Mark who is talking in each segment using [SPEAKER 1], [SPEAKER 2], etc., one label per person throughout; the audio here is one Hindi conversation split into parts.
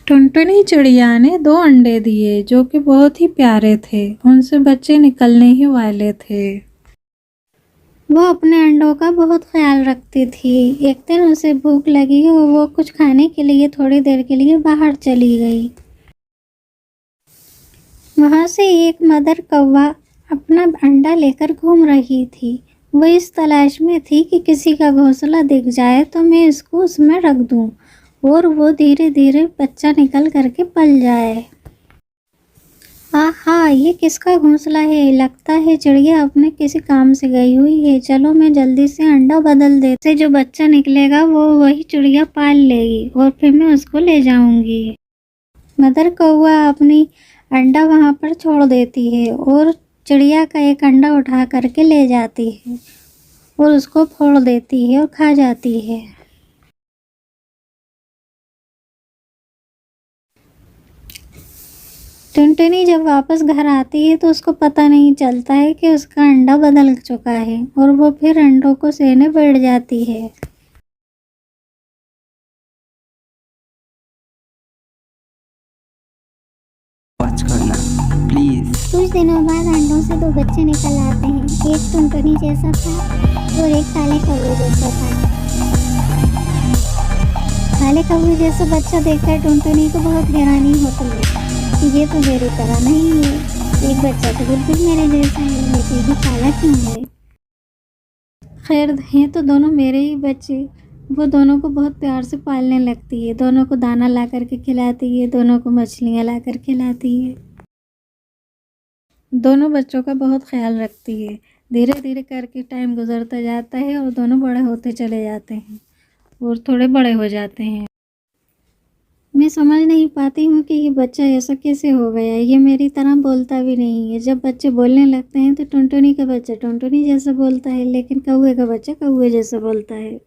[SPEAKER 1] टुनटुनी चिड़िया ने 2 अंडे दिए जो कि बहुत ही प्यारे थे। उनसे बच्चे निकलने ही वाले थे। वो अपने अंडों का बहुत ख्याल रखती थी। एक दिन उसे भूख लगी और वो कुछ खाने के लिए थोड़ी देर के लिए बाहर चली गई। वहाँ से एक मदर कौवा अपना अंडा लेकर घूम रही थी। वो इस तलाश में थी कि किसी का घोंसला दिख जाए तो मैं इसको उसमें रख दूँ और वो धीरे धीरे बच्चा निकल करके पल जाए। आहा, ये किसका घोंसला है? लगता है चिड़िया अपने किसी काम से गई हुई है। चलो मैं जल्दी से अंडा बदल देते, जो बच्चा निकलेगा वो वही चिड़िया पाल लेगी और फिर मैं उसको ले जाऊंगी। मदर कौवा अपनी अंडा वहाँ पर छोड़ देती है और चिड़िया का एक अंडा उठा करके ले जाती है और उसको फोड़ देती है और खा जाती है। टुनटुनी जब वापस घर आती है तो उसको पता नहीं चलता है कि उसका अंडा बदल चुका है और वो फिर अंडों को सेने बैठ जाती है।
[SPEAKER 2] वॉच करना प्लीज।
[SPEAKER 3] कुछ दिनों बाद अंडों से 2 बच्चे निकल आते हैं। एक टुनटुनी जैसा था और एक काले कौवे जैसा था। काले कौवे जैसा बच्चा देखकर टुनटुनी को बहुत हैरानी होती है कि ये तो मेरी तरह नहीं है। एक बच्चा तो बिल्कुल मेरे जैसा है, लेकिन ये काला क्यों है? खैर, हैं तो दोनों मेरे ही बच्चे। वो दोनों को बहुत प्यार से पालने लगती है। दोनों को दाना ला करके खिलाती है, दोनों को मछलियाँ ला कर खिलाती है। दोनों बच्चों का बहुत ख्याल रखती है। धीरे धीरे करके टाइम गुजरता जाता है और दोनों बड़े होते चले जाते हैं और थोड़े बड़े हो जाते हैं। मैं समझ नहीं पाती हूँ कि ये बच्चा ऐसा कैसे हो गया। ये मेरी तरह बोलता भी नहीं है। जब बच्चे बोलने लगते हैं तो टुनटुनी का बच्चा टुनटुनी जैसा बोलता है, लेकिन कौवे का बच्चा कौवे जैसा बोलता है।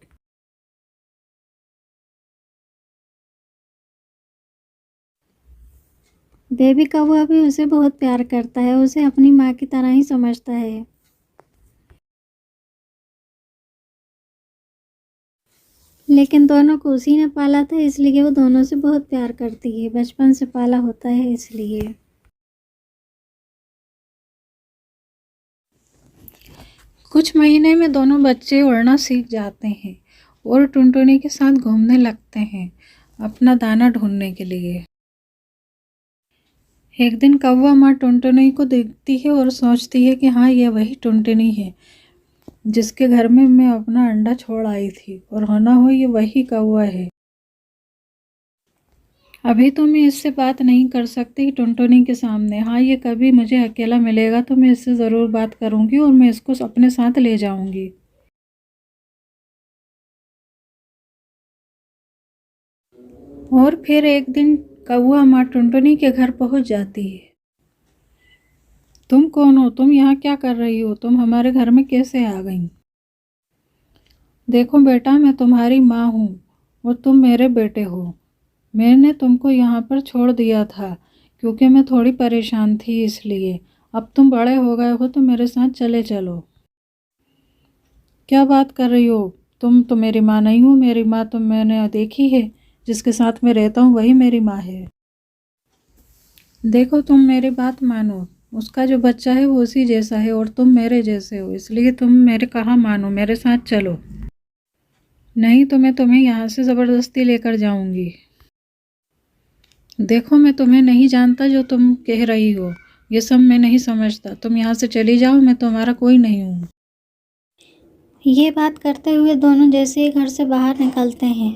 [SPEAKER 3] बेबी कौवा भी उसे बहुत प्यार करता है, उसे अपनी माँ की तरह ही समझता है। लेकिन दोनों को उसी ने पाला था, इसलिए वो दोनों से बहुत प्यार करती है। बचपन से पाला होता है इसलिए। कुछ महीने में दोनों बच्चे उड़ना सीख जाते हैं और टुनटुनी के साथ घूमने लगते हैं अपना दाना ढूंढने के लिए। एक दिन कौवा माँ टुनटुनी को देखती है और सोचती है कि हाँ, ये वही टुनटुनी है जिसके घर में मैं अपना अंडा छोड़ आई थी, और होना हो ये वही कौवा है। अभी तो मैं इससे बात नहीं कर सकती टुनटुनी के सामने। हाँ, ये कभी मुझे अकेला मिलेगा तो मैं इससे ज़रूर बात करूँगी और मैं इसको अपने साथ ले जाऊँगी। और फिर एक दिन कौवा माँ टुनटुनी के घर पहुँच जाती है। तुम कौन हो? तुम यहाँ क्या कर रही हो? तुम हमारे घर में कैसे आ गई? देखो बेटा, मैं तुम्हारी माँ हूँ और तुम मेरे बेटे हो। मैंने तुमको यहाँ पर छोड़ दिया था क्योंकि मैं थोड़ी परेशान थी, इसलिए अब तुम बड़े हो गए हो तो मेरे साथ चले चलो। क्या बात कर रही हो? तुम तो मेरी माँ नहीं हो। मेरी माँ तो मैंने देखी है, जिसके साथ मैं रहता हूँ वही मेरी माँ है। देखो, तुम मेरी बात मानो। उसका जो बच्चा है वो उसी जैसा है और तुम मेरे जैसे हो, इसलिए तुम मेरे कहा मानो, मेरे साथ चलो। नहीं तो मैं तुम्हें यहाँ से ज़बरदस्ती लेकर जाऊँगी। देखो, मैं तुम्हें नहीं जानता जो तुम कह रही हो, ये सब मैं नहीं समझता। तुम यहाँ से चली जाओ, मैं तुम्हारा कोई नहीं हूँ। ये बात करते हुए दोनों जैसे ही घर से बाहर निकलते हैं,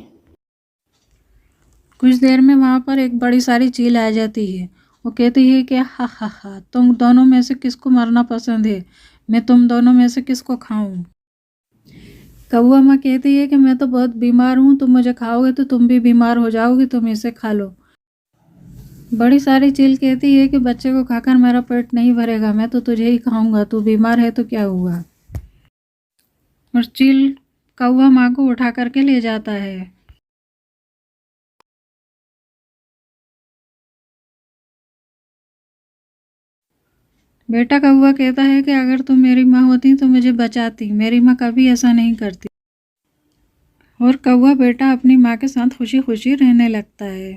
[SPEAKER 3] कुछ देर में वहाँ पर एक बड़ी सारी चील आ जाती है। वो कहती है कि हा हा हा, तुम दोनों में से किसको मरना पसंद है? मैं तुम दोनों में से किसको खाऊं? कौवा माँ कहती है कि मैं तो बहुत बीमार हूँ, तुम मुझे खाओगे तो तुम भी बीमार हो जाओगी, तुम इसे खा लो। बड़ी सारी चील कहती है कि बच्चे को खाकर मेरा पेट नहीं भरेगा, मैं तो तुझे ही खाऊंगा, तू बीमार है तो क्या हुआ। और चील कौवा माँ को उठा करके ले जाता है। बेटा कौवा कहता है कि अगर तुम मेरी माँ होती तो मुझे बचाती, मेरी माँ कभी ऐसा नहीं करती। और कौवा बेटा अपनी माँ के साथ खुशी खुशी रहने लगता है।